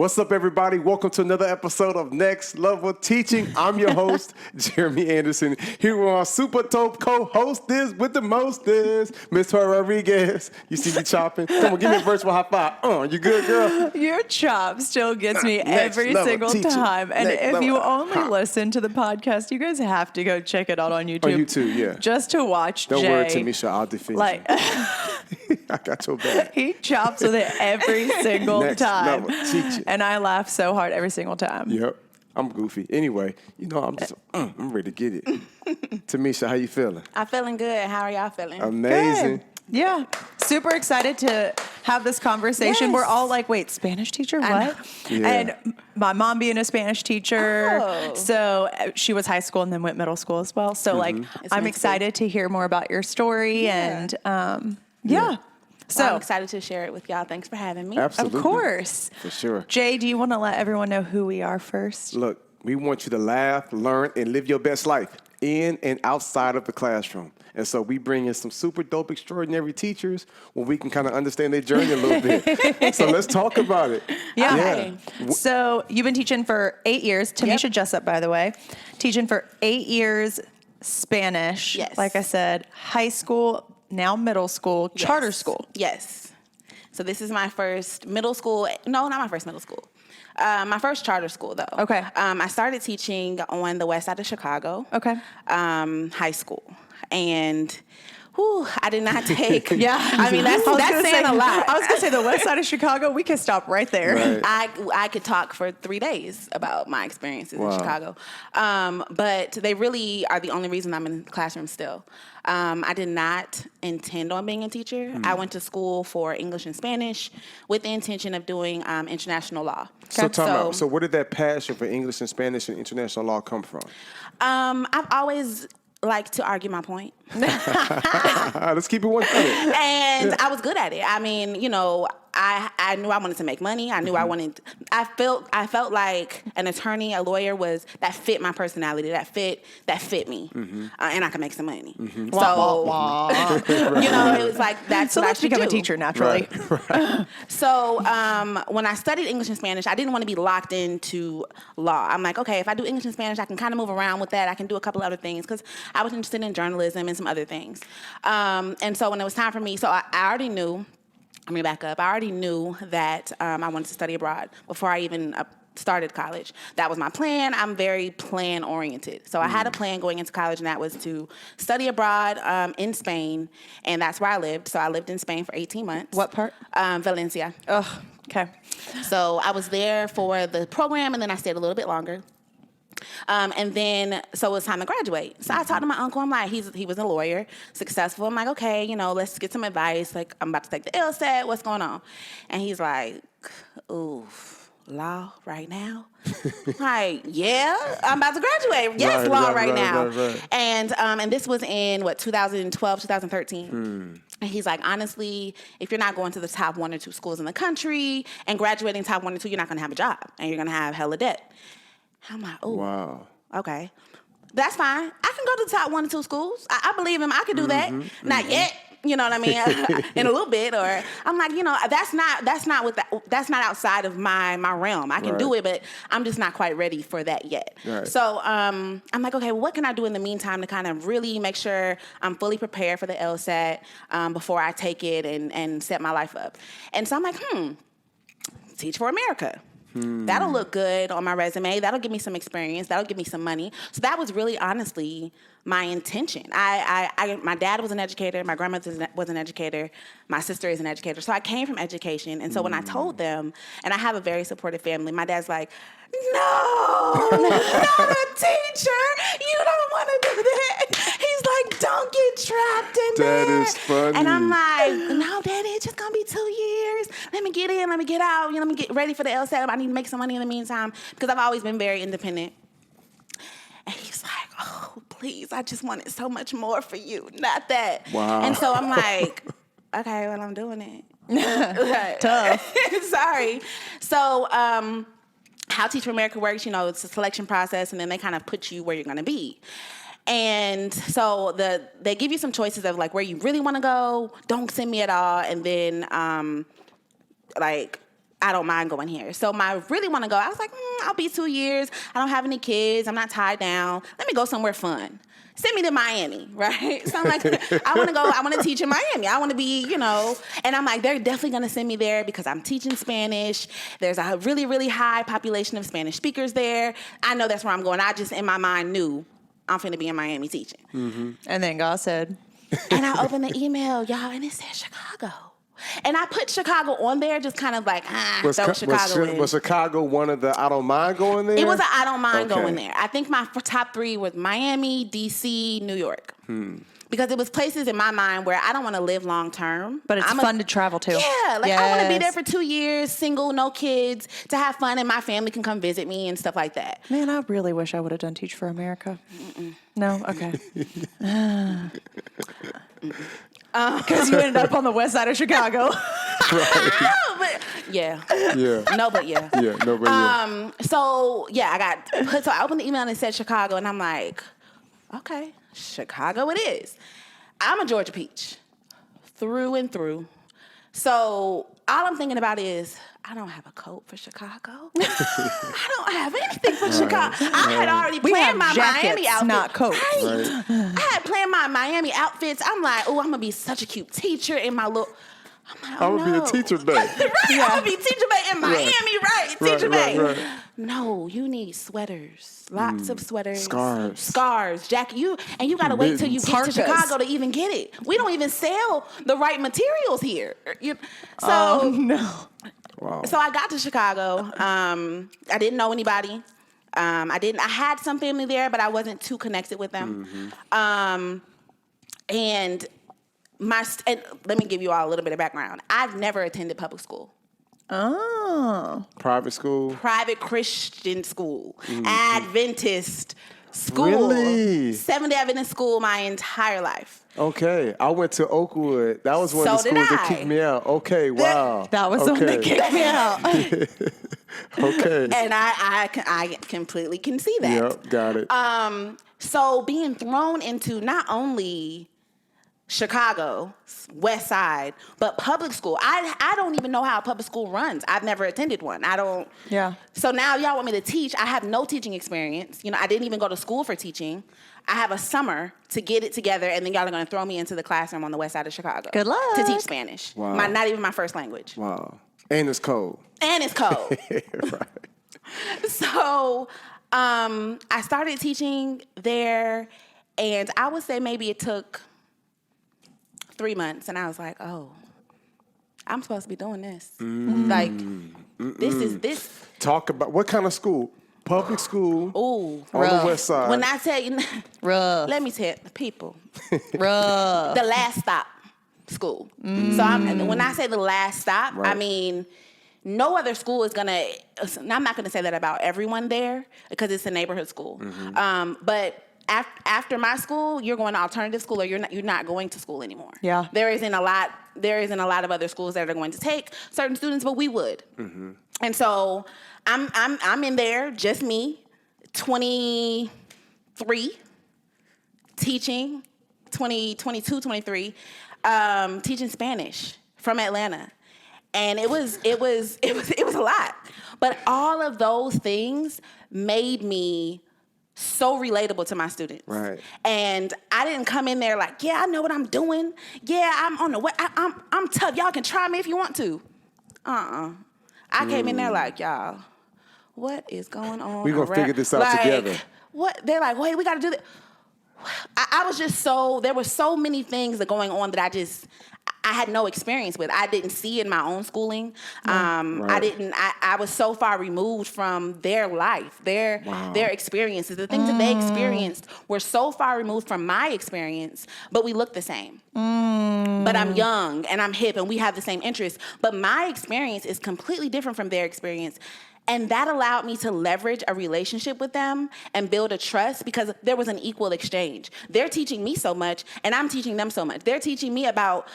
What's up, everybody? Welcome to another episode of Next Level Teaching. I'm your host, Jeremy Anderson. Here with our super dope co-hostess with the mostest, Miss Tori Rodriguez. You see me chopping? Come on, give me a virtual high five. You good, girl? Your chop still gets me every single time. And if you only listen to the podcast, you guys have to go check it out on YouTube. On YouTube, yeah. Just to watch Don't Jay. worry, Tomisha, I'll defend you. I got your back. He chops with it every single Next time. level teaching. And I laugh so hard every single time. Yep. I'm goofy. Anyway, I'm ready to get it. Tomisha, how you feeling? I'm feeling good. How are y'all feeling? Amazing. Good. Yeah. Super excited to have this conversation. Yes. We're all like, wait, Spanish teacher? What? Yeah. And my mom being a Spanish teacher. Oh. So she was high school and then went middle school as well. So I'm excited to hear more about your story. Yeah. And So I'm excited to share it with y'all. Thanks for having me. Absolutely. Of course. For sure. Jay, do you want to let everyone know who we are first? Look, we want you to laugh, learn, and live your best life in and outside of the classroom. And so we bring in some super dope, extraordinary teachers where we can kind of understand their journey a little bit. So let's talk about it. Yeah. So you've been teaching for 8 years. Tomisha Jessup, by the way. Teaching for 8 years Spanish. Yes. Like I said, high school, now middle school, charter school. Yes. So this is my first middle school. No, not my first middle school. My first charter school, though. Okay. I started teaching on the west side of Chicago. Okay. High school. And I did not take. Yeah. I mean, that's saying a lot. I was going to say the west side of Chicago, we could stop right there. Right. I could talk for 3 days about my experiences Wow. in Chicago. But they really are the only reason I'm in the classroom still. I did not intend on being a teacher. I went to school for English and Spanish with the intention of doing international law. So where did that passion for English and Spanish and international law come from? I've always liked to argue my point. Let's keep it 100. And I was good at it. I mean, I knew I wanted to make money. I knew I felt like an attorney, a lawyer that fit my personality, that fit me, and I could make some money. So, it was like that's So what let's I should become do. a teacher naturally. Right. So when I studied English and Spanish, I didn't want to be locked into law. I'm like, okay, if I do English and Spanish, I can kind of move around with that. I can do a couple other things because I was interested in journalism and some other things. And so when it was time for me, so I already knew. Let me back up. I already knew that I wanted to study abroad before I even started college. That was my plan. I'm very plan-oriented. So I had a plan going into college, and that was to study abroad in Spain, and that's where I lived. So I lived in Spain for 18 months. What part? Valencia. Oh, okay. So I was there for the program, and then I stayed a little bit longer. And then, so it was time to graduate. So I talked to my uncle. I'm like, he was a lawyer, successful. I'm like, okay, let's get some advice. Like, I'm about to take the LSAT. What's going on? And he's like, ooh, law right now? Like, yeah, I'm about to graduate. Yes, law right now. Right. And this was in, 2012, 2013. And he's like, honestly, if you're not going to the top 1 or 2 schools in the country and graduating top 1 or 2, you're not going to have a job. And you're going to have hella debt. I'm like, oh, Wow. Okay. That's fine. I can go to the top 1 or 2 schools. I believe him. I could do that. Not yet. You know what I mean? In a little bit. Or I'm like, that's not outside of my realm. I can do it, but I'm just not quite ready for that yet. Right. So I'm like, okay, what can I do in the meantime to kind of really make sure I'm fully prepared for the LSAT before I take it and set my life up? And so I'm like, Teach for America. That'll look good on my resume. That'll give me some experience. That'll give me some money. So that was really, honestly, my intention. My dad was an educator. My grandmother was an educator. My sister is an educator. So I came from education. And so when I told them, and I have a very supportive family, my dad's like, no, not a teacher. You don't want to do that. He's like, don't get trapped in there. That is funny. And I'm like, no, Daddy, it's just going to be 2 years. Let me get in. Let me get out. Let me get ready for the LSAT. I need to make some money in the meantime because I've always been very independent. And he's like, oh, please, I just wanted so much more for you. Not that. Wow. And so I'm like, okay, well, I'm doing it. Tough. Sorry. So how Teach for America works, it's a selection process, and then they kind of put you where you're going to be. And so they give you some choices of like where you really want to go, don't send me at all, and then I don't mind going here. So I really want to go. I was like, I'll be 2 years. I don't have any kids. I'm not tied down. Let me go somewhere fun. Send me to Miami, right? So I'm like, I want to go. I want to teach in Miami. I want to be, and I'm like, they're definitely going to send me there because I'm teaching Spanish. There's a really, really high population of Spanish speakers there. I know that's where I'm going. I just, in my mind, knew I'm finna be in Miami teaching. Mm-hmm. And then God said. And I opened the email, y'all, and it said Chicago. And I put Chicago on there just kind of like, throw Chicago in. Was Chicago one of the I don't mind going there? It was an I don't mind going there. I think my top 3 was Miami, D.C., New York. Because it was places in my mind where I don't want to live long term. But it's fun to travel to. Yeah, like I want to be there for 2 years, single, no kids, to have fun, and my family can come visit me and stuff like that. Man, I really wish I would have done Teach for America. No? Okay. Because you ended up on the west side of Chicago. No, but yeah. No, but yeah. Yeah, no, but yeah. So I opened the email and it said Chicago, and I'm like, okay, Chicago it is. I'm a Georgia peach, through and through. So all I'm thinking about is, I don't have a coat for Chicago. I don't have anything for Chicago. I had already planned my Miami outfit. Not coats. Right. I had planned my Miami outfits. I'm like, I'm going to be such a cute teacher in my little... I'm going to be a teacher babe. Right, yeah. I'm going to be teacher babe in Miami, right? Teacher babe. Right. No, you need sweaters. Lots of sweaters. Scarves. Jacket. You got to wait till you get to Chicago to even get it. We don't even sell the right materials here. Oh, no. Wow. So I got to Chicago. I didn't know anybody. I had some family there, but I wasn't too connected with them. And let me give you all a little bit of background. I've never attended public school. Oh. Private school? Private Christian school. Adventist school. Really? Seventh-day Adventist school my entire life. Okay. I went to Oakwood. That was one of the schools that kicked me out. Okay, wow. That was the one that kicked me out. Okay. And I completely can see that. Yep, got it. So being thrown into not only Chicago, West Side, but public school. I don't even know how a public school runs. I've never attended one. I don't. Yeah. So now y'all want me to teach. I have no teaching experience. I didn't even go to school for teaching. I have a summer to get it together, and then y'all are going to throw me into the classroom on the West Side of Chicago. Good luck. To teach Spanish. Wow. Not even my first language. Wow. And it's cold. Right. So I started teaching there, and I would say maybe it took 3 months, and I was like, I'm supposed to be doing this. Like, this is this. Talk about what kind of school? Public school. Ooh, on the West Side. When I tell you, let me tell the people. The last stop school. So when I say the last stop, I mean, no other school is gonna. I'm not gonna say that about everyone there because it's a neighborhood school. But after my school, you're going to alternative school, or you're not going to school anymore. Yeah, there isn't a lot of other schools that are going to take certain students, but we would. And so I'm in there, just me, 23, teaching, 22, 23, teaching Spanish from Atlanta. And it was a lot. But all of those things made me so relatable to my students. Right. And I didn't come in there like, I know what I'm doing. Yeah, I'm on the way. I'm tough. Y'all can try me if you want to. I came in there like, y'all, what is going on? We're going to figure this out together. What? They're like, wait, we got to do that. I was just there were so many things that going on that I had no experience with. I didn't see in my own schooling. I was so far removed from their life, their experiences. The things that they experienced were so far removed from my experience, but we look the same. But I'm young and I'm hip and we have the same interests. But my experience is completely different from their experience. And that allowed me to leverage a relationship with them and build a trust because there was an equal exchange. They're teaching me so much, and I'm teaching them so much. They're teaching me about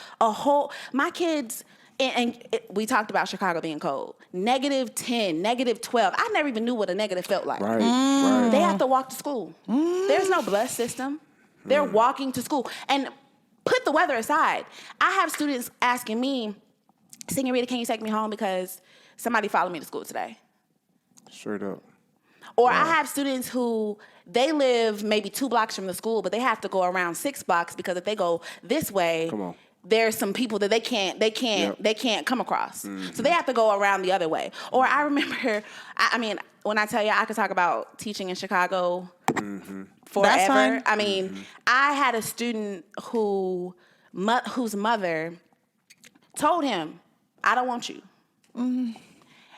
my kids, and we talked about Chicago being cold. -10, -12. I never even knew what a negative felt like. Right. They have to walk to school. There's no bus system. They're walking to school. And put the weather aside, I have students asking me, Senorita, can you take me home because somebody followed me to school today. Straight up. Or I have students who they live maybe 2 blocks from the school, but they have to go around 6 blocks because if they go this way, Come on. there's some people that they can't come across. So they have to go around the other way. Or I remember, I mean, when I tell you I could talk about teaching in Chicago forever. That's fine. I mean, I had a student whose mother told him, I don't want you.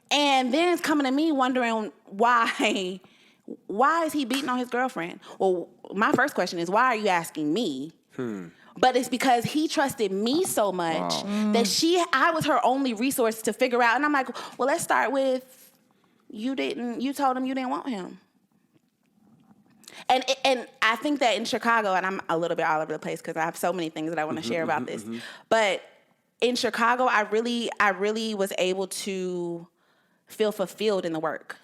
And then it's coming to me wondering why is he beating on his girlfriend? Well, my first question is, why are you asking me? But it's because he trusted me so much that I was her only resource to figure out. And I'm like, well, let's start with, you told him you didn't want him. And I think that in Chicago, and I'm a little bit all over the place because I have so many things that I want to share about this. But in Chicago, I really was able to feel fulfilled in the work.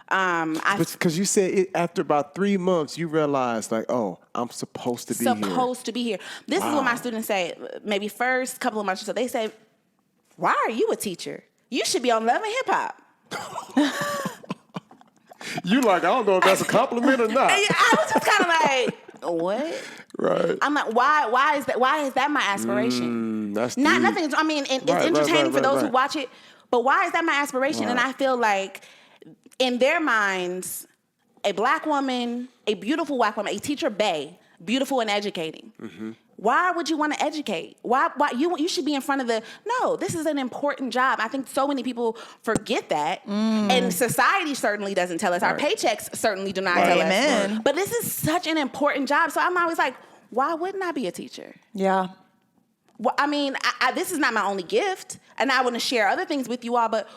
Because you said after about 3 months, you realized like, oh, I'm supposed to be here. This is what my students say. Maybe first couple of months or so, they say, "Why are you a teacher? You should be on Love and Hip Hop." You like, I don't know if that's a compliment or not. I was just kind of like, what? Right. I'm like, why is that? Why is that my aspiration? That's not deep. nothing. I mean, it's entertaining for those who watch it, but why is that my aspiration? And I feel like in their minds, a black woman, a beautiful black woman, a teacher bae, beautiful and educating. Why would you want to educate? Why you should be in front of no, this is an important job. I think so many people forget that. And society certainly doesn't tell us. Our paychecks certainly do not tell us. But this is such an important job. So I'm always like, why wouldn't I be a teacher? Yeah. Well, I mean, this is not my only gift, and I want to share other things with you all, but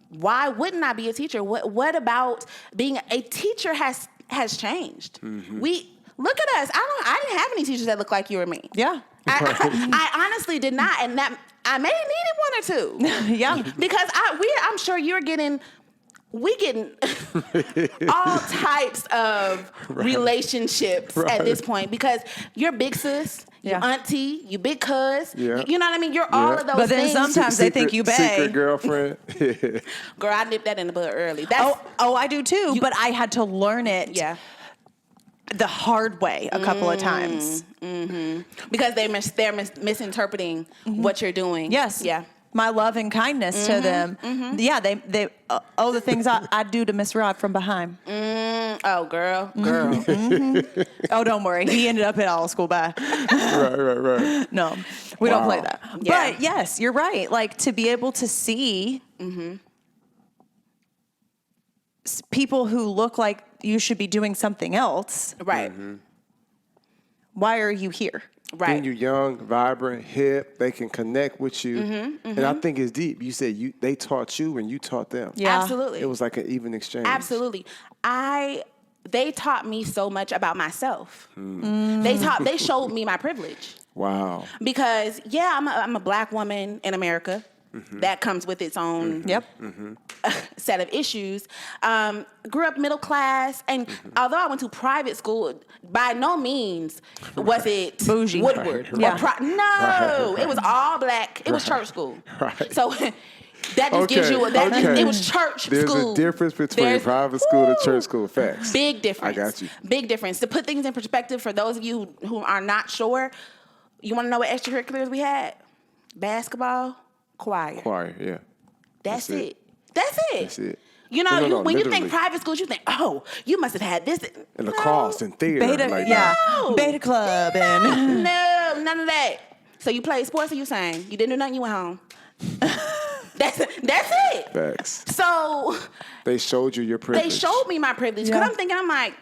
why wouldn't I be a teacher? What about being a teacher has changed? Look at us. I didn't have any teachers that looked like you or me. Yeah. I honestly did not, and that I may have needed one or two. Yeah. Because I'm sure we getting all types of relationships at this point because you're big sis, your auntie, you big cuz, you know what I mean? You're all of those but then things. sometimes they think you bae. Secret girlfriend. Girl, I nipped that in the bud early. I do too, but I had to learn it the hard way a couple of times. Because they're misinterpreting what you're doing. Yes. Yeah. My love and kindness to them. Yeah, they the things I do to Miss Rod from behind. Oh, girl. Oh, don't worry. He ended up at all school by. Right. No, we don't play that. Yeah. But yes, you're right. Like to be able to see people who look like you should be doing something else. Right. Why are you here? Right. When you're young, vibrant, hip, they can connect with you. And I think it's deep. You said they taught you and you taught them. Yeah. Absolutely. It was like an even exchange. Absolutely. They taught me so much about myself. They showed me my privilege. Wow. Because I'm a black woman in America. That comes with its own set of issues. Grew up middle class, and although I went to private school, by no means was it bougie. Woodward. Yeah. It was all black. It was church school. Right. So that just gives you it was church There's school. a difference between private school and church school. Facts. Big difference. I got you. Big difference. To put things in perspective for those of you who are not sure, you want to know what extracurriculars we had? Basketball. Choir, yeah. That's it. That's it. You know, No, when you literally. think private schools, you think, oh, you must have had this. And lacrosse and theater. Beta, like No. Beta club and No, none of that. So you played sports or you sang? You didn't do nothing, you went home. That's it. Facts. So They showed you your privilege. they showed me my privilege. Because I'm like,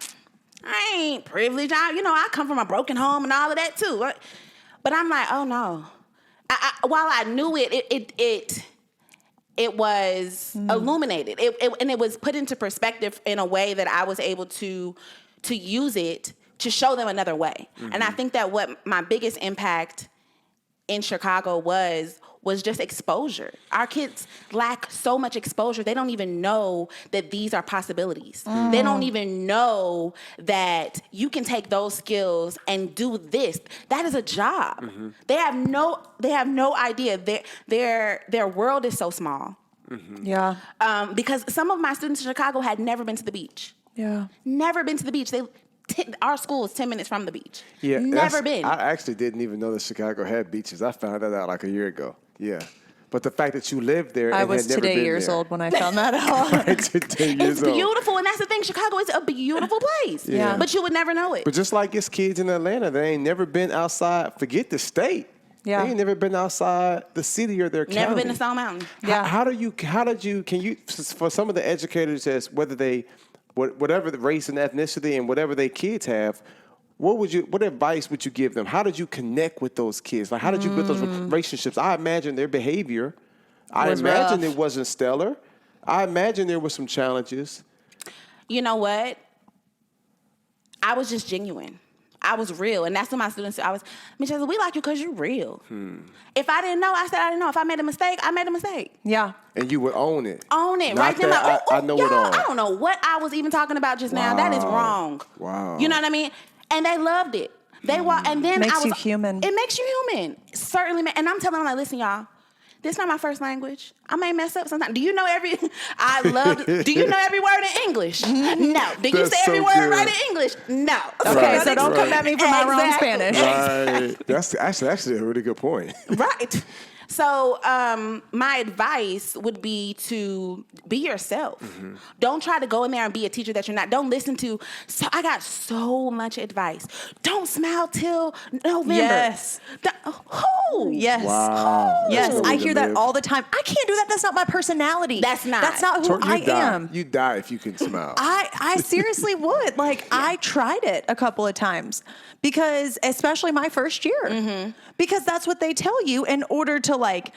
I ain't privileged. I come from a broken home and all of that too. Right? But I'm like, oh no. While I knew it was illuminated. And it was put into perspective in a way that I was able to use it to show them another way. And I think that what my biggest impact in Chicago was just exposure. Our kids lack so much exposure. They don't even know that these are possibilities. They don't even know that you can take those skills and do this. That is a job. They have no idea. Their world is so small. Yeah. Because some of my students in Chicago had never been to the beach. Yeah. Never been to the beach. Our school is 10 minutes from the beach. Yeah, Never been. I actually didn't even know that Chicago had beaches. I found that out like a year ago. Yeah. But the fact that you lived there I and was had never today been years there. old when I found that out. Today years It's old. beautiful, and that's the thing. Chicago is a beautiful place. Yeah. But you would never know it. But just like it's kids in Atlanta, they ain't never been outside. Forget the state. Yeah. They ain't never been outside the city or their county. Never been to Stone Mountain. Yeah. How did you, can you, for some of the educators, as whether they, whatever the race and ethnicity and whatever their kids have, what advice would you give them? How did you connect with those kids? Like, how did you build those relationships? I imagine their behavior, I imagine rough. it wasn't stellar. I imagine there were some challenges. You know what? I was just genuine. I was real. And that's what my students said. Michelle, we like you because you're real. If I didn't know, I said I didn't know. If I made a mistake, I made a mistake. Yeah. And you would own it. Own it. Not Right then, that I know it all. I don't know what I was even talking about just now. That is wrong. Wow. You know what I mean? And they loved it. They walk, and then Makes I was you human. It makes you human. Certainly. And I'm telling them, like, listen, y'all. This not my first language. I may mess up sometimes. Do you know every? Do you know every word in English? No. Do you That's say every so word good. right in English? No. Okay, Right, so don't come at me for my wrong Exactly. Spanish. Right. That's actually a really good point. Right. So my advice would be to be yourself. Don't try to go in there and be a teacher that you're not. Don't listen to. So I got so much advice. Don't smile till November. Yes. Who? Yes. Wow. Yes, That's I the way hear to that live. all the time. I can't do that. That's not my personality. That's not. That's not who I am. You die if you can smile. I seriously would. Like, I tried it a couple of times because, especially my first year, because that's what they tell you in order to, like,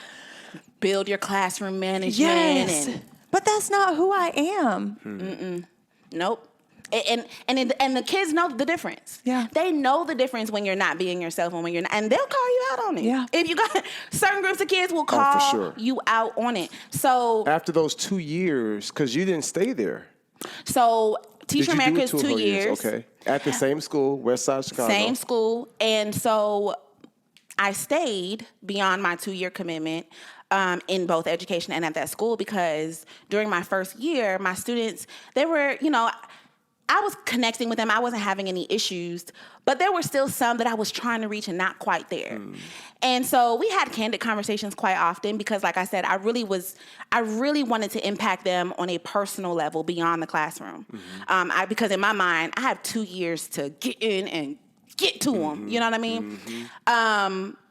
Build your classroom management. yes. And, But that's not who I am. nope. And the kids know the difference. Yeah. They know the difference when you're not being yourself and when you're not, and they'll call you out on it. Yeah. If you got certain groups of kids will call sure. you out on it. So After those 2 years, because you didn't stay there. Teacher Did you America do it is 2 2 whole years. Okay. At the same school, West Side Chicago. Same school. And so I stayed beyond my 2-year commitment in both education and at that school because during my first year, my students, they were, I was connecting with them. I wasn't having any issues, but there were still some that I was trying to reach and not quite there. And so we had candid conversations quite often because, like I said, I really wanted to impact them on a personal level beyond the classroom. Because in my mind, I have 2 years to get in and get to them. You know what I mean?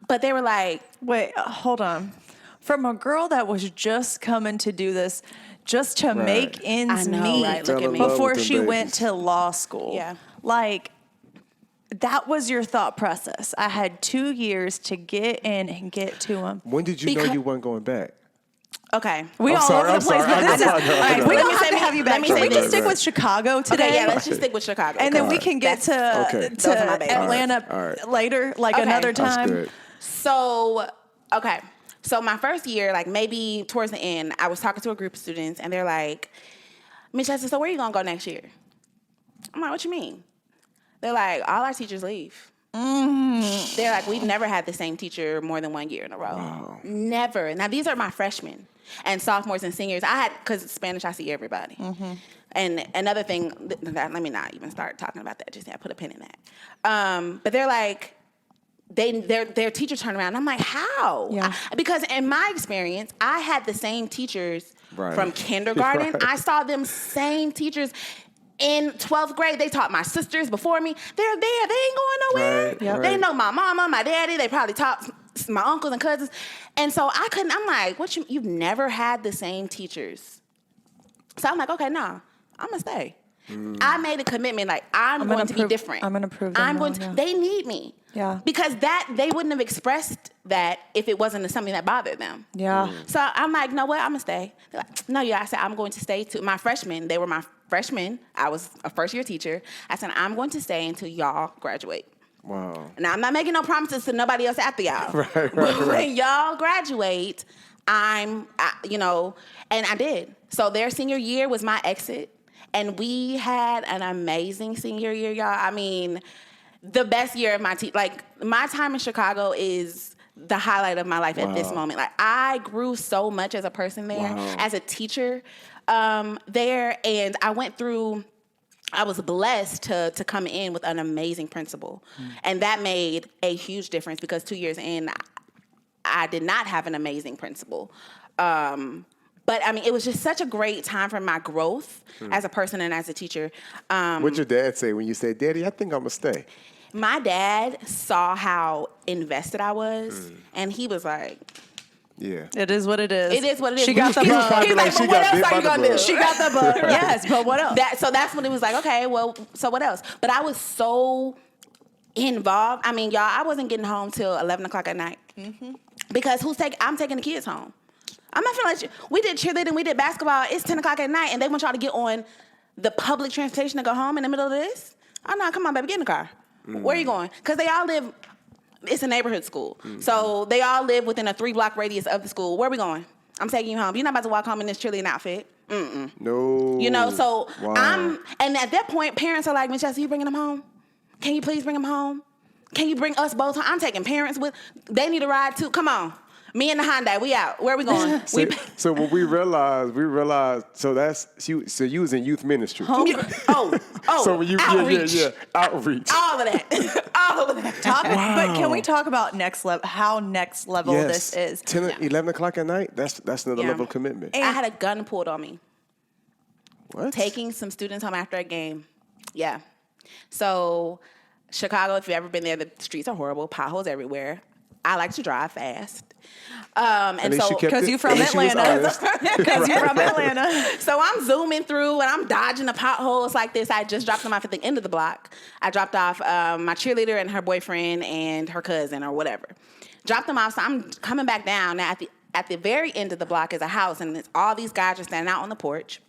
But they were like, Wait, hold on. From a girl that was just coming to do this, just to make ends I know, meet right? Look at me. before Love with she them went babies. to law school. Yeah. Like, that was your thought process. I had 2 years to get in and get to him. When did you know you weren't going back? okay. We all sorry, over I'm the place, sorry. but I this is, know. all right, we Let don't me have say to me- have you let back. me Can say we just this. stick with Chicago today? Okay, yeah, let's just stick with Chicago. And then we can get to, Okay. Those are my babies. Atlanta All right. later, like Okay. another That's time. good. So, okay. So my first year, like maybe towards the end, I was talking to a group of students and they're like, Miss Jessup, so where are you going to go next year? I'm like, what you mean? They're like, all our teachers leave. They're like, we've never had the same teacher more than 1 year in a row. Wow. Never. Now, these are my freshmen and sophomores and seniors. Because Spanish, I see everybody. And another thing, let me not even start talking about that. Just put a pin in that. But they're like, their teacher turned around. I'm like, how? Yeah. Because in my experience, I had the same teachers Right. from kindergarten. Right. I saw them same teachers in 12th grade. They taught my sisters before me. They're there. They ain't going nowhere. Right, Yep. They right. know my mama, my daddy. They probably taught my uncles and cousins. And so I'm like, you've never had the same teachers. So I'm like, okay, no, I'm going to stay. I made a commitment, like, I'm going to be different. I'm gonna prove them wrong, yeah. They need me. Yeah. Because they wouldn't have expressed that if it wasn't something that bothered them. Yeah. So I'm like, no, what? I'm going to stay. They're like, no, yeah. I said, I'm going to stay too. My freshmen, they were my freshmen. I was a first-year teacher. I said, I'm going to stay until y'all graduate. Wow. Now, I'm not making no promises to nobody else after y'all. Right. When y'all graduate, and I did. So their senior year was my exit. And we had an amazing senior year, y'all. I mean, the best year of my my time in Chicago is the highlight of my life at this moment. Like, I grew so much as a person there, as a teacher there, and I was blessed to come in with an amazing principal. And that made a huge difference because 2 years in, I did not have an amazing principal. But, I mean, it was just such a great time for my growth as a person and as a teacher. What'd your dad say when you said, Daddy, I think I'm going to stay? My dad saw how invested I was, and he was like, yeah. It is what it is. It is what it is. She got the bug. He's like, but what else are you going to do? She got the bug. Yes, but what else? So that's when it was like, okay, well, so what else? But I was so involved. I mean, y'all, I wasn't getting home till 11 o'clock at night. Because I'm taking the kids home. I'm not feeling like we did cheerleading, we did basketball. It's 10 o'clock at night, and they want y'all to get on the public transportation to go home in the middle of this? Oh, no, come on, baby, get in the car. Where are you going? Because they all live, it's a neighborhood school. So they all live within a 3-block radius of the school. Where are we going? I'm taking you home. You're not about to walk home in this cheerleading outfit. No. You know, so and at that point, parents are like, Miss Jessup, you bringing them home? Can you please bring them home? Can you bring us both home? I'm taking parents with, they need a ride too. Come on. Me and the Hyundai, we out. Where are we going? So when we realized, so you was in youth ministry. So when you, outreach. Outreach. All of that. All of that. But can we talk about next level, how next level this is? 10, 11 o'clock at night, that's another level of commitment. I had a gun pulled on me. What? Taking some students home after a game. Yeah. So Chicago, if you've ever been there, the streets are horrible, potholes everywhere. I like to drive fast. And so, because you're from Atlanta. Because you're from Atlanta. So I'm zooming through and I'm dodging the potholes like this. I just dropped them off at the end of the block. I dropped off my cheerleader and her boyfriend and her cousin or whatever. Dropped them off. So I'm coming back down. Now at the very end of the block is a house, and all these guys are standing out on the porch.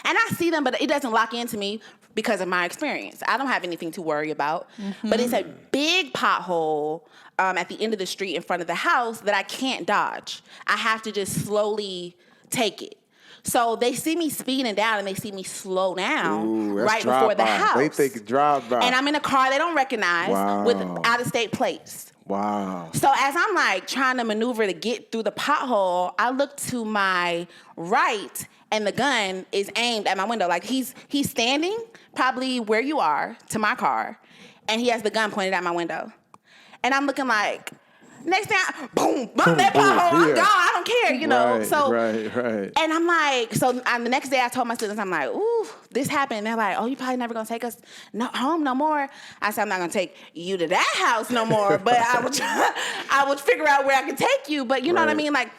And I see them, but it doesn't lock into me because of my experience. I don't have anything to worry about. But it's a big pothole at the end of the street in front of the house that I can't dodge. I have to just slowly take it. So they see me speeding down and they see me slow down right before the house. They think drive by. And I'm in a car they don't recognize with out-of-state plates. Wow. So as I'm like trying to maneuver to get through the pothole, I look to my right and the gun is aimed at my window. Like he's standing probably where you are to my car, and he has the gun pointed at my window. And I'm looking like, next thing, boom, bump that pothole, I'm gone, I don't care, you know. Right. And I'm like, so the next day I told my students, I'm like, ooh, this happened. And they're like, oh, you probably never gonna take us home no more. I said, I'm not gonna take you to that house no more, but I would figure out where I could take you. But you know what I mean? Like,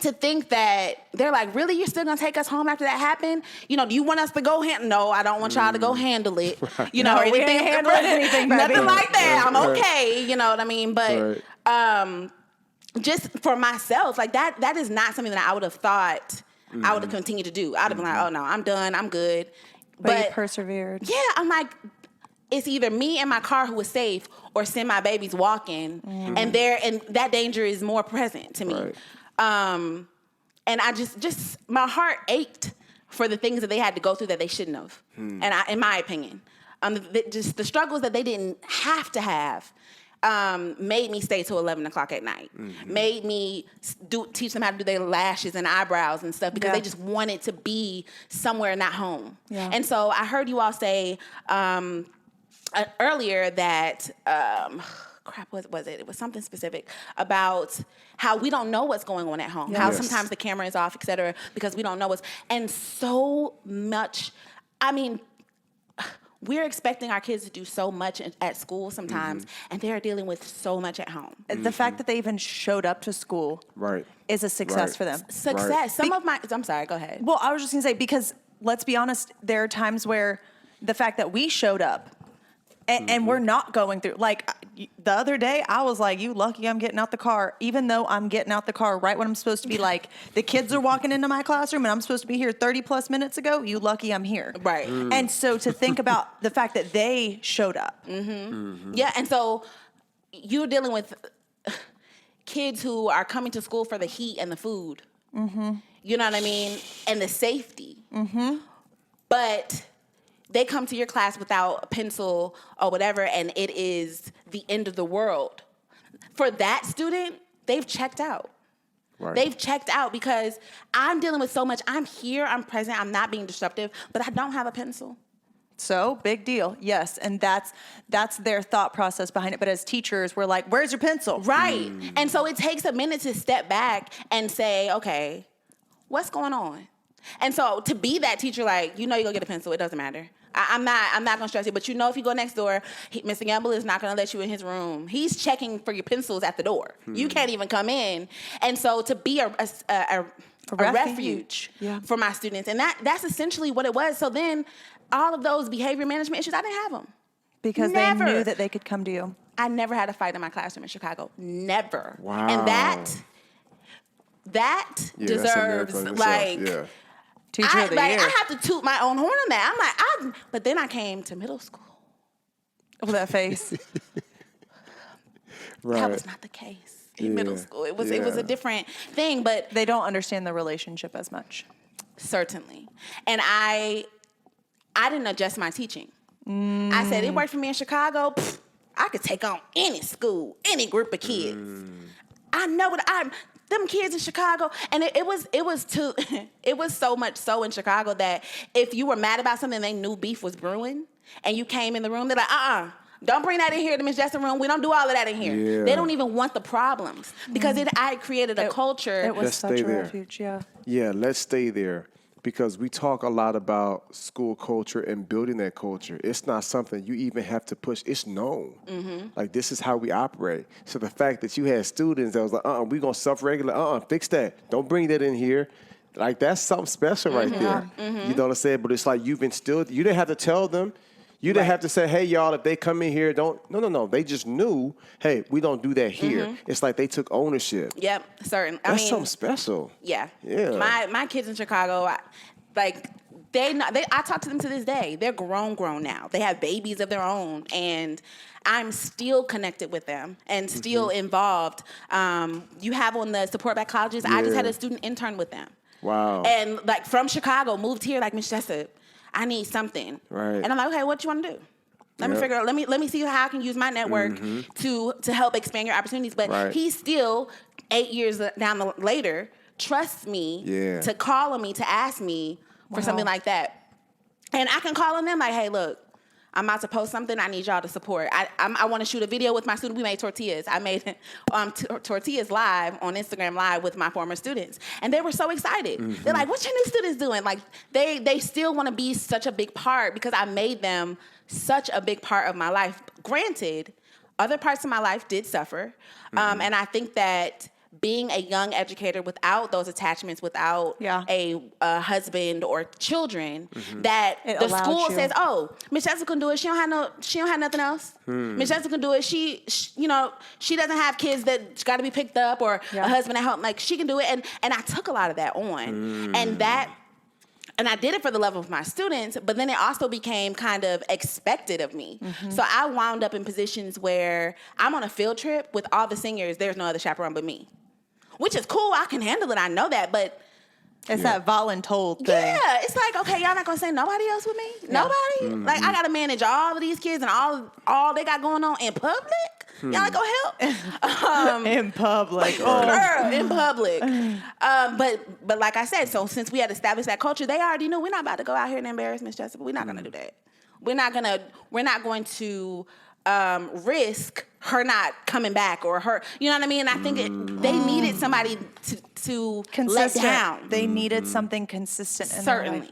to think that they're like, really, you're still gonna take us home after that happened? You know, do you want us to go No, I don't want y'all to go handle it. You know, or anything, we ain't handling anything, baby. Nothing like that. I'm okay. You know what I mean? But just for myself, like that is not something that I would have thought I would have continued to do. I'd have been like, oh no, I'm done, I'm good. But you persevered. Yeah, I'm like, it's either me and my car who was safe, or send my babies walking, and that danger is more present to me. Right. And I just my heart ached for the things that they had to go through that they shouldn't have. And in my opinion, just the struggles that they didn't have to have, made me stay till 11 o'clock at night. Made me teach them how to do their lashes and eyebrows and stuff because they just wanted to be somewhere not home. Yeah. And so I heard you all say earlier that. What was it? It was something specific about how we don't know what's going on at home. How sometimes the camera is off, et cetera, because we don't know what's... And so much... I mean, we're expecting our kids to do so much at school sometimes, and they're dealing with so much at home. The fact that they even showed up to school is a success for them. Success. Some of my... I'm sorry, go ahead. Well, I was just going to say, because let's be honest, there are times where the fact that we showed up and we're not going through, like the other day, I was like, you lucky I'm getting out the car, even though I'm getting out the car right when I'm supposed to be like, the kids are walking into my classroom and I'm supposed to be here 30 plus minutes ago. You lucky I'm here. Right. And so to think about the fact that they showed up. Yeah. And so you're dealing with kids who are coming to school for the heat and the food. You know what I mean? And the safety. But they come to your class without a pencil or whatever, and it is the end of the world. for that student, they've checked out. Right. They've checked out because I'm dealing with so much. I'm here, I'm present, I'm not being disruptive, but I don't have a pencil. So big deal. Yes. And that's their thought process behind it. But as teachers, we're like, where's your pencil? Right. And so it takes a minute to step back and say, okay, what's going on? And so to be that teacher, like, you go get a pencil. It doesn't matter. I'm not going to stress you. But if you go next door, Mr. Gamble is not going to let you in his room. He's checking for your pencils at the door. You can't even come in. And so to be a refuge for my students. And that's essentially what it was. So then all of those behavior management issues, I didn't have them. Because they knew that they could come to you. I never had a fight in my classroom in Chicago. Never. Wow. And that deserves, like... Yeah. Teacher of the year. I have to toot my own horn on that. I'm like, but then I came to middle school. Oh, that face. Right. That was not the case in middle school. It was a different thing, but... They don't understand the relationship as much. Certainly. And I didn't adjust my teaching. I said, it worked for me in Chicago. I could take on any school, any group of kids. I know what them kids in Chicago, and it was so much so in Chicago that if you were mad about something, they knew beef was brewing, and you came in the room, they're like, don't bring that in here to Miss Jessup room. We don't do all of that in here. Yeah. They don't even want the problems because I created a culture. It was Let's such stay a there. refuge, yeah. Yeah, let's stay there because we talk a lot about school culture and building that culture. It's not something you even have to push. It's known. Like, this is how we operate. So the fact that you had students that was like, we're going to self-regulate. Fix that. Don't bring that in here. Like, that's something special right there. You know what I'm saying? But it's like you've instilled. You didn't have to tell them. You didn't have to say, hey, y'all, if they come in here, don't. No. They just knew, hey, we don't do that here. It's like they took ownership. Yep, certain. That's something special. Yeah. Yeah. My kids in Chicago, I talk to them to this day. They're grown now. They have babies of their own, and I'm still connected with them and still involved. You have on the support back colleges. I just had a student intern with them. Wow. And like from Chicago, moved here like Miss Jessup. I need something. Right. And I'm like, okay, what you want to do? Let me figure out. Let me see how I can use my network to help expand your opportunities. But he still 8 years later trusts me to call on me to ask me for something like that. And I can call on them like, hey, look, I'm about to post something. I need y'all to support. I want to shoot a video with my student. We made tortillas. I made tortillas live on Instagram Live with my former students. And they were so excited. They're like, what's your new students doing? Like, they still want to be such a big part because I made them such a big part of my life. Granted, other parts of my life did suffer. And I think that being a young educator without those attachments, without a husband or children, that the school says, "Oh, Miss Jessup can do it. She don't have nothing else. Miss Jessup can do it. She doesn't have kids that got to be picked up or a husband at home. Like, she can do it." And I took a lot of that on, and I did it for the love of my students, but then it also became kind of expected of me. So I wound up in positions where I'm on a field trip with all the seniors. There's no other chaperone but me. Which is cool. I can handle it. I know that. But it's that voluntold thing. Yeah. It's like, okay, y'all not going to send nobody else with me? Nobody? Like, I got to manage all of these kids and all they got going on in public? Y'all not going to help? In public. Girl, in public. But like I said, so since we had established that culture, they already knew we're not about to go out here and embarrass Miss Jessup. We're not going to do that. We're not going to risk her not coming back or her, you know what I mean? And I think they needed somebody to let down. They needed something consistent in their life.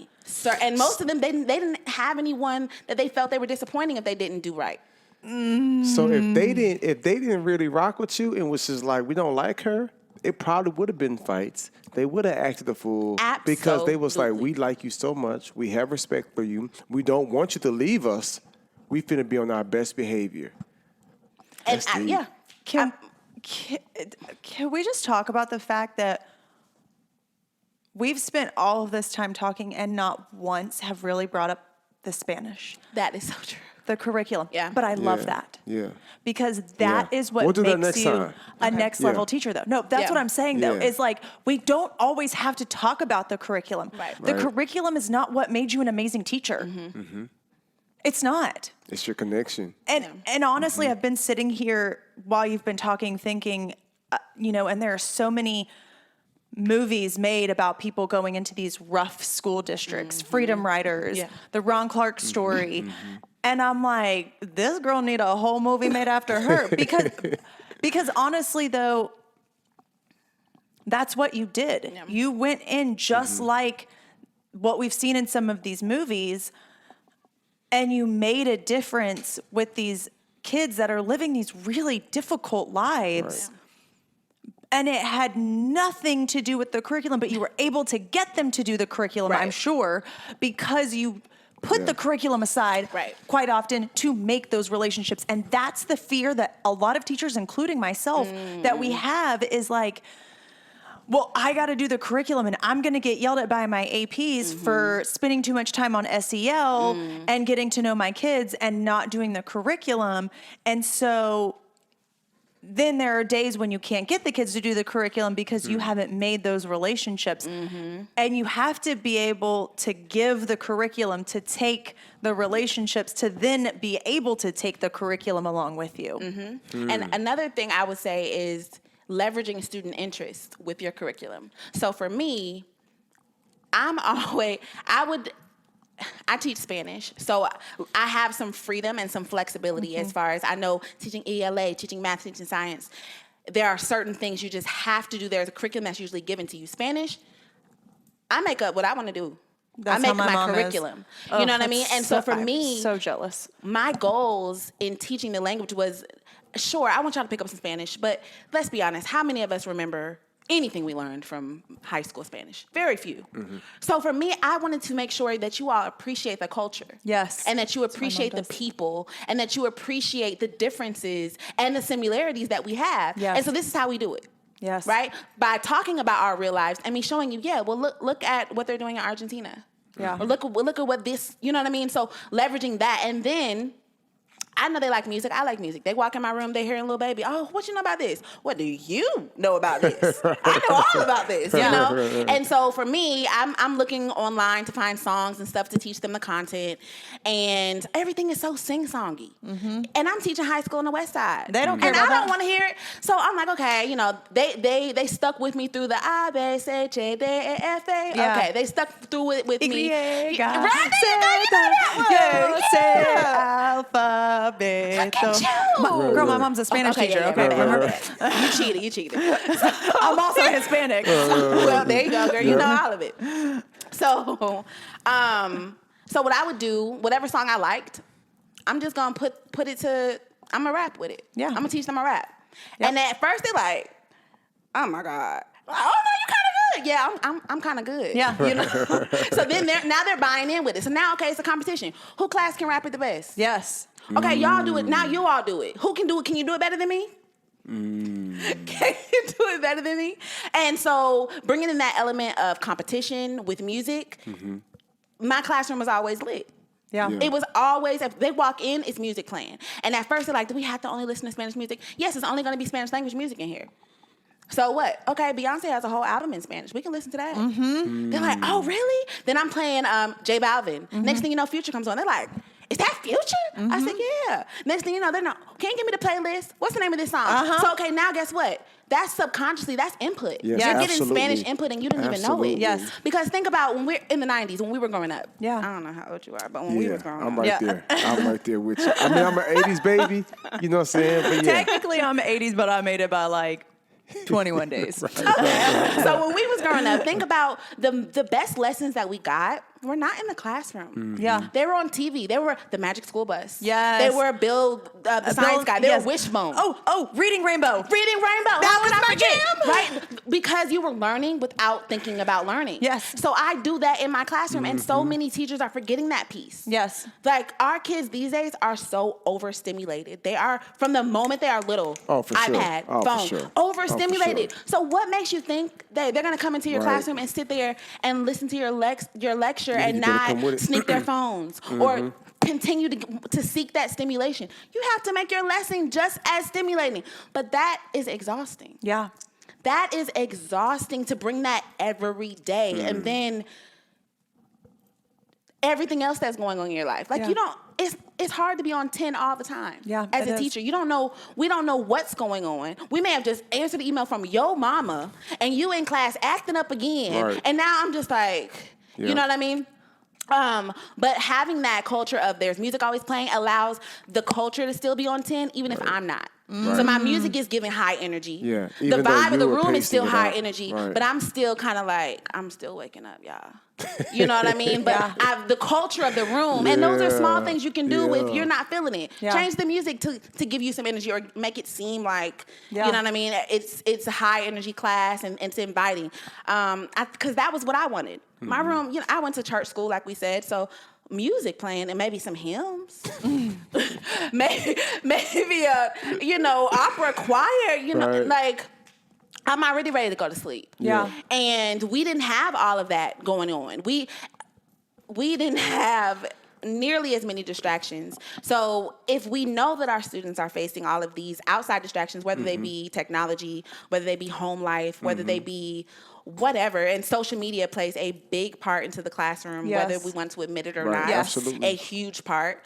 And most of them, they didn't have anyone that they felt they were disappointing if they didn't do right. So if they didn't really rock with you and was just like, we don't like her, it probably would have been fights. They would have acted a fool. Absolutely. Because they was like, we like you so much. We have respect for you. We don't want you to leave us. We finna be on our best behavior. And Can we just talk about the fact that we've spent all of this time talking and not once have really brought up the Spanish? That is so true. The curriculum. Yeah. But I love that. Yeah. Because that is what We'll do that makes next you time. a next level teacher, though. No, that's what I'm saying, though, is like we don't always have to talk about the curriculum. Right. The curriculum is not what made you an amazing teacher. It's not. It's your connection. And honestly, I've been sitting here while you've been talking, thinking, and there are so many movies made about people going into these rough school districts, Freedom Riders, the Ron Clark story. And I'm like, this girl need a whole movie made after her. Because honestly, though, that's what you did. Yeah. You went in just like what we've seen in some of these movies, and you made a difference with these kids that are living these really difficult lives. Right. And it had nothing to do with the curriculum, but you were able to get them to do the curriculum, I'm sure, because you put the curriculum aside quite often to make those relationships. And that's the fear that a lot of teachers, including myself, that we have is like, well, I got to do the curriculum and I'm going to get yelled at by my APs for spending too much time on SEL and getting to know my kids and not doing the curriculum. And so then there are days when you can't get the kids to do the curriculum because you haven't made those relationships. And you have to be able to give the curriculum to take the relationships to then be able to take the curriculum along with you. And another thing I would say is leveraging student interest with your curriculum. So for me, I teach Spanish, so I have some freedom and some flexibility as far as I know teaching ELA, teaching math, teaching science. There are certain things you just have to do. There's a curriculum that's usually given to you. Spanish, I make up what I want to do. That's I make my curriculum. Oh, you know what I mean? And so for me, I'm so jealous. My goals in teaching the language was, sure, I want y'all to pick up some Spanish, but let's be honest, how many of us remember anything we learned from high school Spanish? Very few. So for me, I wanted to make sure that you all appreciate the culture. Yes. And that you appreciate the people and that you appreciate the differences and the similarities that we have. Yes. And so this is how we do it. Yes. Right? By talking about our real lives and me showing you, look at what they're doing in Argentina. Yeah. Or look at what this, you know what I mean? So leveraging that, and then I know they like music. I like music. They walk in my room, they hearing Lil Baby. Oh, what you know about this? What do you know about this? I know all about this, you know? And so for me, I'm looking online to find songs and stuff to teach them the content. And everything is so sing-songy. And I'm teaching high school on the West Side. They don't care about that. And I that. don't want to hear it. So I'm like, okay, they stuck with me through the A, B, C, D, E, F, A. Yeah. Okay, they stuck through it with me. Right? You know that one. Say alpha. Girl, my mom's a Spanish teacher. Okay, remember? You cheated. I'm also Hispanic. Well, there you go, girl. You know all of it. So what I would do, whatever song I liked, I'm just gonna put it to. I'm gonna rap with it. Yeah, I'm gonna teach them a rap. Yep. And at first they're like, "Oh my god." Like, oh no, you kind of good. Yeah, I'm kind of good. Yeah, you know. So then they're buying in with it. So now, okay, it's a competition. Who class can rap it the best? Yes. Okay, y'all do it. Now you all do it. Who can do it? Can you do it better than me? Can you do it better than me? And so bringing in that element of competition with music, my classroom was always lit. Yeah. It was always, if they walk in, it's music playing. And at first they're like, do we have to only listen to Spanish music? Yes, it's only going to be Spanish language music in here. So what? Okay, Beyonce has a whole album in Spanish. We can listen to that. They're like, oh, really? Then I'm playing J Balvin. Next thing you know, Future comes on. They're like, is that Future? I said, yeah. Next thing you know, they're not, can you give me the playlist? What's the name of this song? So, okay, now guess what? That's subconsciously, that's input. Yes, You're getting absolutely. Spanish input and you didn't even know it. Yes. Because think about when we're in the 90s, when we were growing up. Yeah. I don't know how old you are, but when we were growing up. I'm right there. I'm right there with you. I mean, I'm an 80s baby. You know what I'm saying? But yeah. Technically, I'm 80s, but I made it by like 21 days. So when we was growing up, think about the best lessons that we got were not in the classroom. Yeah. They were on TV. They were the Magic School Bus. Yes. They were Bill, the Science Guy. They were Wishbone. Oh, Reading Rainbow. Reading Rainbow. That was my jam. Right? Because you were learning without thinking about learning. Yes. So I do that in my classroom, and so many teachers are forgetting that piece. Yes. Like, our kids these days are so overstimulated. They are, from the moment they are little, Oh, for sure. iPad, Oh, phone, for sure. overstimulated. Oh, for sure. So what makes you think that they're going to come into your classroom and sit there and listen to your lecture and you better come not with it. sneak their phones or continue to seek that stimulation? You have to make your lesson just as stimulating. But that is exhausting. Yeah. That is exhausting to bring that every day. And then everything else that's going on in your life. Like, Yeah. you don't, it's hard to be on 10 all the time. Yeah, As it a is. teacher, we don't know what's going on. We may have just answered the email from your mama and you in class acting up again. Right. And now I'm just like, Yeah. you know what I mean? But having that culture of there's music always playing allows the culture to still be on 10, even if I'm not. So my music is giving high energy. Yeah, The even though vibe of you the were room is still pacing it high out. energy, Right. but I'm still kind of like, I'm still waking up, y'all. You know what I mean? But Yeah. the culture of the room, and those are small things you can do if Yeah. you're not feeling it. Yeah. Change the music to give you some energy or make it seem like, Yeah. you know what I mean? It's a high energy class and it's inviting. Because that was what I wanted. My room, you know, I went to church school, like we said, so music playing and maybe some hymns, maybe a, you know, opera choir, you know, Right. like I'm already ready to go to sleep. Yeah. And we didn't have all of that going on. We didn't have nearly as many distractions. So if we know that our students are facing all of these outside distractions, whether they be technology, whether they be home life, whether they be whatever, and social media plays a big part into the classroom, Yes. whether we want to admit it or Right, not. Yes. absolutely. A huge part.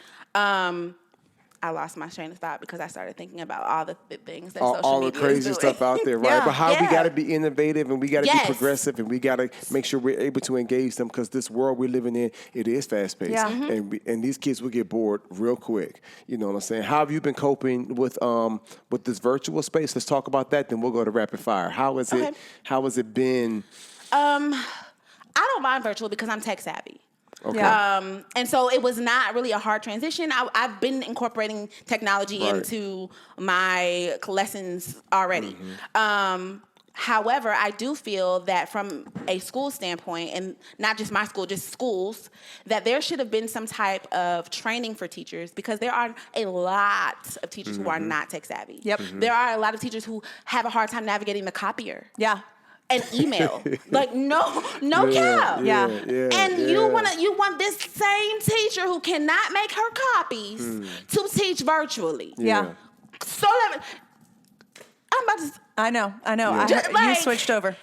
I lost my train of thought because I started thinking about all the things that social all the media is crazy doing. stuff out there, right? Yeah. But how we Yeah. got to be innovative and we got to Yes. be progressive and we got to make sure we're able to engage them because this world we're living in, it is fast paced, Yeah. and these kids will get bored real quick. You know what I'm saying? How have you been coping with this virtual space? Let's talk about that. Then we'll go to rapid fire. How is it? Okay. How has it been? I don't mind virtual because I'm tech savvy. Okay. Yeah. And so it was not really a hard transition. I've been incorporating technology Right. into my lessons already. However, I do feel that from a school standpoint, and not just my school, just schools, that there should have been some type of training for teachers because there are a lot of teachers who are not tech savvy. Yep. There are a lot of teachers who have a hard time navigating the copier. Yeah. An email, like no cap. Yeah. And you want this same teacher who cannot make her copies to teach virtually. Yeah. So I'm about to. I know. Just You like- switched over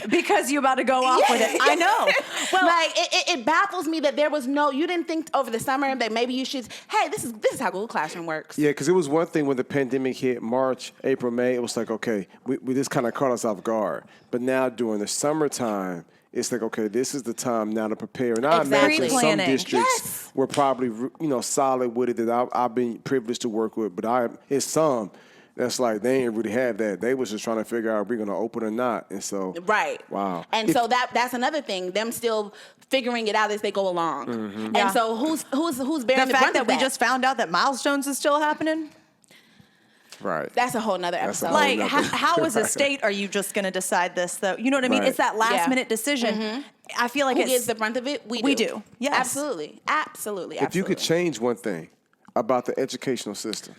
because you about to go off with it. I know. Well, like it baffles me that there was you didn't think over the summer that maybe you should. Hey, this is how Google Classroom works. Yeah, because it was one thing when the pandemic hit March, April, May. It was like, okay, we just kind of caught us off guard. But now during the summertime, it's like, okay, this is the time now to prepare. And I Exactly. imagine some Pre-planning. districts Yes. were probably, solid with it that I've been privileged to work with. But it's some that's like they ain't really have that. They was just trying to figure out if we're going to open or not. And so, Right. Wow. And so that's another thing. Them still figuring it out as they go along. And Yeah. so who's bearing The the fact brunt that of we just found out that milestones is still happening. Right. That's a whole nother That's a episode. whole Like, nother- how as a Right. state are you just going to decide this, though? You know what I mean? Right. It's that last Yeah. minute decision. I feel like Who it's gets the brunt of it? We do. Yes. Absolutely. Absolutely. If you could change one thing about the educational system,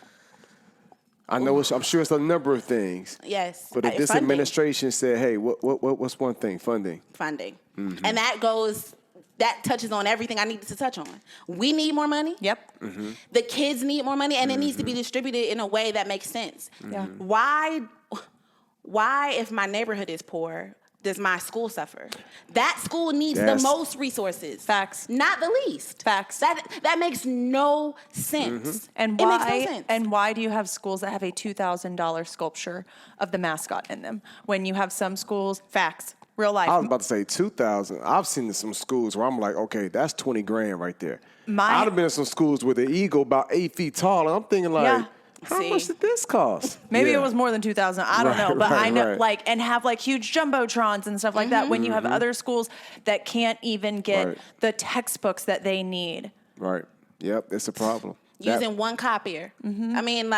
I know I'm sure it's a number of things. Yes. But if this Funding. administration said, "Hey, what's one thing? Funding." Funding. Mm-hmm. And that touches on everything I needed to touch on. We need more money. Yep. Mm-hmm. The kids need more money, and it needs to be distributed in a way that makes sense. Yeah. Why, if my neighborhood is poor, does my school suffer? That school needs Yes. the most resources. Facts. Not the least. Facts. That makes no sense. Mm-hmm. And it why? makes no sense. And why do you have schools that have a $2,000 sculpture of the mascot in them when you have some schools? Facts, real life. I was about to say 2,000. I've seen some schools where I'm like, okay, that's 20 grand right there. I'd have been in some schools with the eagle about 8 feet tall, and I'm thinking like, Yeah. how See. much did this cost? Maybe Yeah. it was more than 2,000. I don't Right, know, but I know right. and have huge jumbotrons and stuff like that. When you have other schools that can't even get Right. the textbooks that they need. Right. Yep, it's a problem. Using one copier. I mean,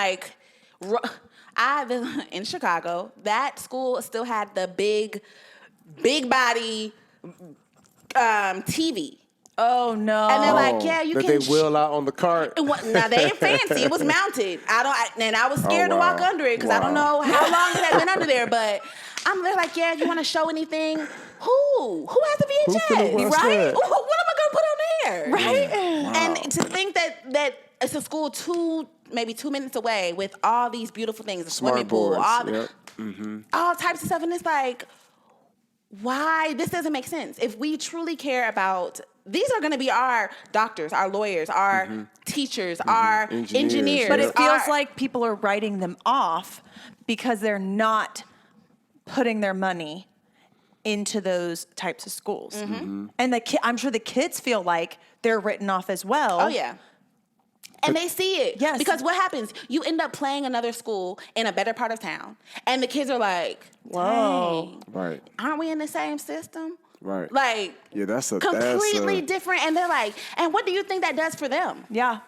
in Chicago, that school still had the big body TV. Oh no! And they're like, yeah, you that can. they wheel out on the cart. Now they ain't fancy. It was mounted. I was scared to walk wow. under it because I don't know how long it had been under there. But they're like, yeah, you want to show anything? Who has the Who VHS? finna watch Right? that? What am I gonna put on there? Right? And to think that it's a school maybe 2 minutes away with all these beautiful things, the swimming pool, Smartboards, all types of stuff, and it's like, why? This doesn't make sense. If we truly care about these are going to be our doctors, our lawyers, our teachers, our engineers. But it feels like people are writing them off because they're not putting their money into those types of schools. And I'm sure the kids feel like they're written off as well. Oh, yeah. And they see it. Yes. Because what happens? You end up playing another school in a better part of town. And the kids are like, whoa. Right. Aren't we in the same system? Right. Like, Yeah, that's completely different. And they're like, and what do you think that does for them? Yeah.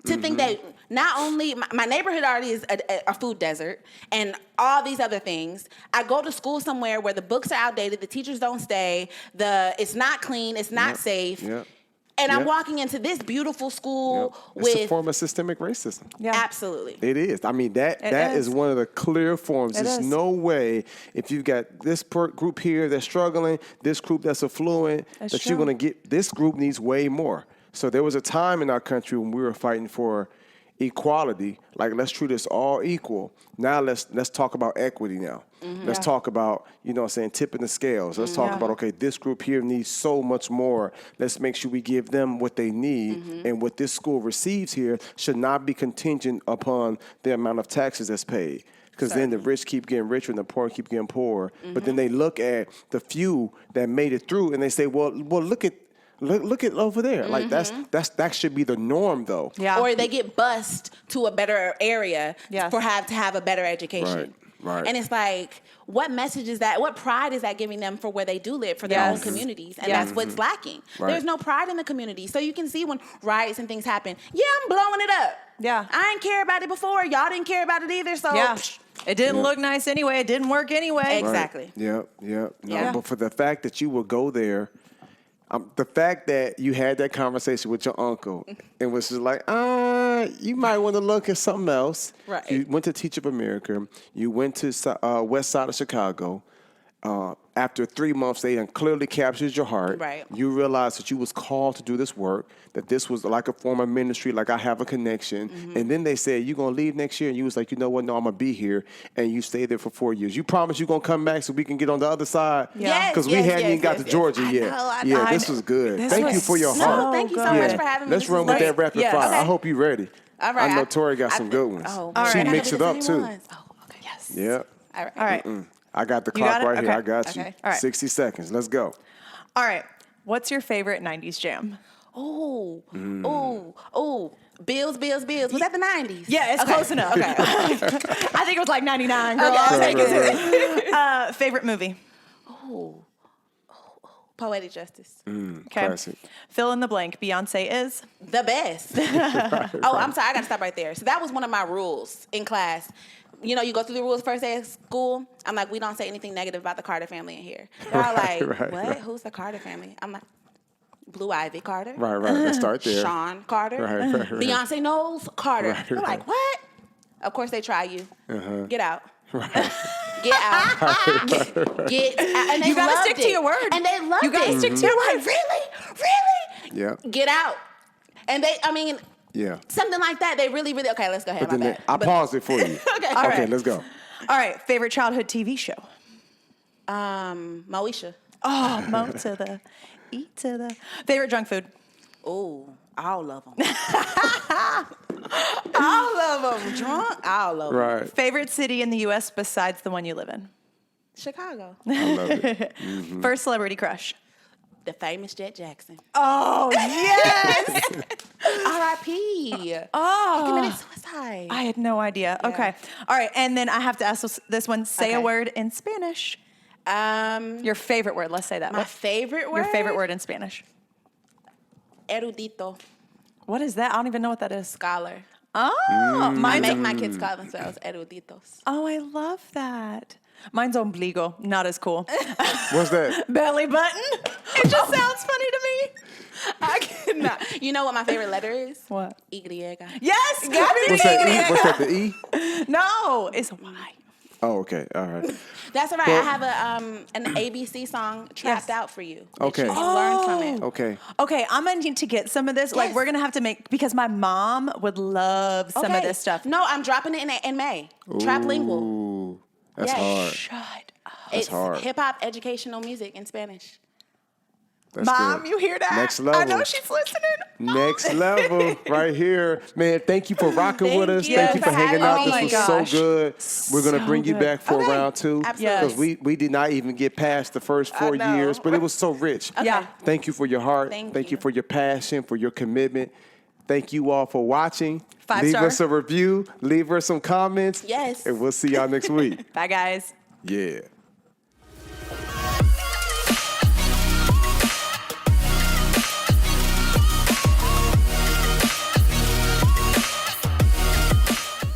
To think that not only my neighborhood already is a food desert and all these other things. I go to school somewhere where the books are outdated, the teachers don't stay, it's not clean, it's not safe. Yep. And I'm walking into this beautiful school It's a form of systemic racism. Yeah. Absolutely. It is. I mean, that is one of the clear forms. There's no way if you've got this group here that's struggling, this group that's affluent, that you're going to get, this group needs way more. So there was a time in our country when we were fighting for equality, like let's treat us all equal. Now let's talk about equity now. Let's talk about, tipping the scales. Let's talk about, okay, this group here needs so much more. Let's make sure we give them what they need. And what this school receives here should not be contingent upon the amount of taxes that's paid. Because then the rich keep getting richer and the poor keep getting poorer. But then they look at the few that made it through and they say, well, look at over there. Like that should be the norm though. Yeah. Or they get bused to a better area to have a better education. Right. And it's like, what message is that? What pride is that giving them for where they do live, for their own communities? And that's what's lacking. Right. There's no pride in the community. So you can see when riots and things happen, I'm blowing it up. Yeah. I didn't care about it before. Y'all didn't care about it either. So it didn't look nice anyway. It didn't work anyway. Exactly. Yep. No, but for the fact that you will go there, the fact that you had that conversation with your uncle and was just like, you might want to look at something else. Right. You went to Teach of America. You went to West Side of Chicago. After 3 months, they done clearly captured your heart. Right. You realized that you was called to do this work, that this was like a form of ministry, like I have a connection. And then they said, you going to leave next year? And you was like, you know what? No, I'm going to be here. And you stayed there for 4 years. You promise you going to come back so we can get on the other side? Yes, Because we hadn't even got to Georgia yet. I know. This was good. This Thank was you for your so heart. Thank you so much for having me. Let's This run is with great. that rapid Yes. fire. Okay. I hope you're ready. All right. I know Tori got some good ones. Oh, She right. mixed it up too. Oh, okay. Yes. Yeah. All right. All right. I got the You clock got it? right here. Okay. I got you. Okay. All right. 60 seconds. Let's go. All right. What's your favorite 90s jam? Oh. Bills. Was that the 90s? Yeah, it's close enough. Okay. I think it was like 99, girl. Okay. I'll take Right. it. Favorite movie? Poetic Justice. Okay. Classic. Fill in the blank. Beyonce is? The best. I'm sorry. I got to stop right there. So that was one of my rules in class. You go through the rules first day of school. I'm like, we don't say anything negative about the Carter family in here. They're all like, what? Right. Who's the Carter family? I'm like, Blue Ivy Carter. Right. Let's start there. Sean Carter. Right. Beyonce Knowles Carter. Right, They're right. like, what? Of course they try you. Get out. Right. Get out. Get out. And they You gotta loved stick to it. your word. And they loved You gotta it. stick to They're your like, really? Yeah. Get out. And Yeah. something like that. They really, okay, let's go ahead. But then I paused it for you. Okay. All Okay, right. let's go. All right. Favorite childhood TV show? Moesha. Oh, Mo to the E to the. Favorite junk food? Oh, all of them. all of them. Drunk? All of them. Right. Favorite city in the U.S. besides the one you live in? Chicago. I love it. First celebrity crush? The famous Jet Jackson. Oh, yes. R.I.P. Oh. Committed suicide. I had no idea. Yeah. Okay. All right. And then I have to ask this one. Say a Okay. word in Spanish. Your favorite word. Let's say that. My favorite word? Your favorite word in Spanish. Erudito. What is that? I don't even know what that is. Scholar. Oh, I mine's make my kids call themselves eruditos. Oh, I love that. Mine's ombligo. Not as cool. What's that? Belly button. It just sounds funny to me. I cannot. You know what my favorite letter is? What? Y. Yes. What's that? E? What's that? The E? No, it's a Y. Oh, okay. All right. That's all right. Well- I have an ABC song trapped Yes. out for you. Okay. You can learn from it. Okay. Okay, I'm gonna need to get some of this. Like, Yes. we're gonna have to make because my mom would love some of Okay. this stuff. No, I'm dropping it in May. Traplingual. Ooh, that's Yes. hard. Shut up. That's It's hard. hip hop educational music in Spanish. That's Mom, good. you hear that? Next level. I know she's listening. Next level right here. Man, thank you for rocking with us. you Thank you for for hanging having out. me. This Oh my was gosh. so good. We're going to So bring you good. back for Okay. round 2. Absolutely. Because we did not even get past the first 4 know. years, but it was so rich. Yeah. Thank you for your heart. Thank you you. for your passion, for your commitment. Thank you all for watching. 5 Leave star. us a review. Leave us some comments. Yes. And we'll see y'all next week. Bye, guys. Yeah.